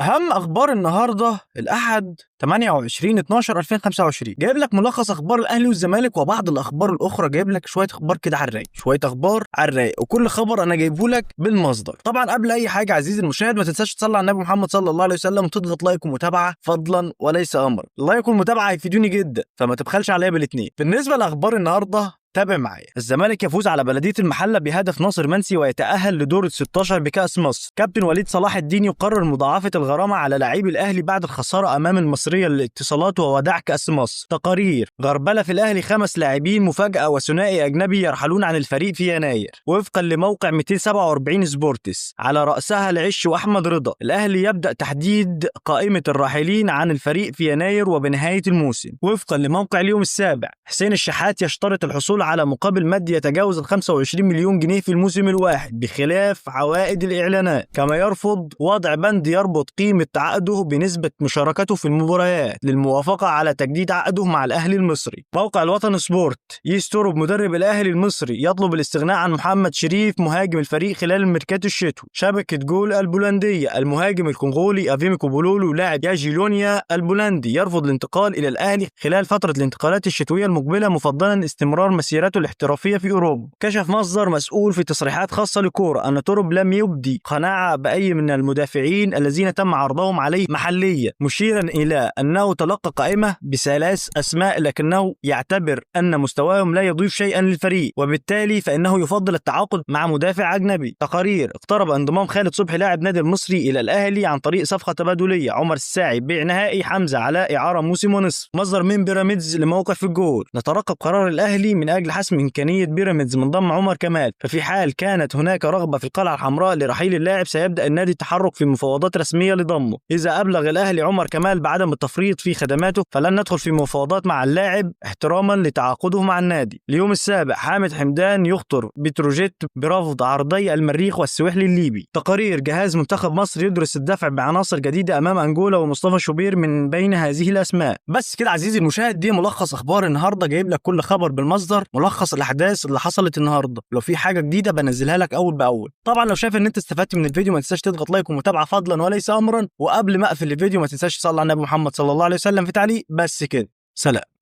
أهم أخبار النهاردة الأحد 28/12/2025. جايب لك ملخص أخبار الأهلي والزمالك وبعض الأخبار الأخرى. جايب لك شوية أخبار كده على الرايق، شوية أخبار على الرايق، وكل خبر أنا جايبه لك بالمصدر. طبعا قبل أي حاجة عزيزي المشاهد ما تنساش تصلي على النبي محمد صلى الله عليه وسلم وتضغط لايك ومتابعة فضلا وليس أمرا. اللايك والمتابعة هيفيدوني جدا، فما تبخلش عليا بالاتنين. بالنسبة لأخبار النهاردة تابع معايا. الزمالك يفوز على بلدية المحلة بهدف ناصر منسي ويتأهل لدور ال16 بكأس مصر. كابتن وليد صلاح الدين يقرر مضاعفة الغرامة على لاعبي الأهلي بعد الخسارة أمام المصرية للاتصالات ووداع كأس مصر. تقارير غربلة في الأهلي 5 لاعبين مفاجأة وثنائي أجنبي يرحلون عن الفريق في يناير وفقا لموقع 247 سبورتس على رأسها العش وأحمد رضا. الأهلي يبدأ تحديد قائمة الراحلين عن الفريق في يناير وبنهاية الموسم. وفقا لموقع اليوم السابع حسين الشحات يشترط الحصول على مقابل مادي يتجاوز ال 25 مليون جنيه في الموسم الواحد بخلاف عوائد الإعلانات، كما يرفض وضع بند يربط قيمة عقده بنسبة مشاركته في المباريات للموافقة على تجديد عقده مع الأهلي المصري. موقع الوطن سبورت يسترب مدرب الأهلي المصري يطلب الاستغناء عن محمد شريف مهاجم الفريق خلال الميركاتو الشتوي. شبكة جول البولندية المهاجم الكونغولي افيميكو بولولو لاعب ياجيلونيا البولندي يرفض الانتقال إلى الأهلي خلال فترة الانتقالات الشتوية المقبلة مفضلا استمرار مسيرته الاحترافية في أوروبا. كشف مصدر مسؤول في تصريحات خاصة لكورة أن تورب لم يبدي قناعة بأي من المدافعين الذين تم عرضهم عليه محليا، مشيرا إلى أنه تلقى قائمة ب3 أسماء لكنه يعتبر أن مستواهم لا يضيف شيئا للفريق وبالتالي فإنه يفضل التعاقد مع مدافع أجنبي. تقارير اقترب انضمام خالد صبحي لاعب نادي المصري إلى الأهلي عن طريق صفقة تبادلية. عمر الساعي بيع نهائي حمزة على إعارة موسم ونصف. مصدر من بيراميدز لموقع في الجول نترقب قرار الأهلي من أجل حسم إمكانية بيراميدز من ضم عمر كمال، ففي حال كانت هناك رغبة في القلعة الحمراء لرحيل اللاعب سيبدأ النادي التحرك في مفاوضات رسمية لضمه. إذا أبلغ الأهلي عمر كمال بعدم التفريط في خدماته فلن ندخل في مفاوضات مع اللاعب احتراما لتعاقده مع النادي. اليوم السابع حامد حمدان يخطر بتروجيت برفض عرضي المريخ والسويحلي الليبي. تقارير جهاز منتخب مصر يدرس الدفع بعناصر جديدة أمام أنجولا ومصطفى شوبير من بين هذه الأسماء. بس كده عزيزي المشاهد، دي ملخص أخبار النهاردة. جايب لك كل خبر بالمصدر، ملخص الأحداث اللي حصلت النهارده. لو في حاجة جديدة بنزلها لك أول بأول. طبعا لو شايف إن أنت استفدت من الفيديو ما تنساش تضغط لايك ومتابعة فضلا وليس أمرا. وقبل ما أقفل الفيديو ما تنساش تصلي على النبي محمد صلى الله عليه وسلم في تعليق. بس كده، سلام.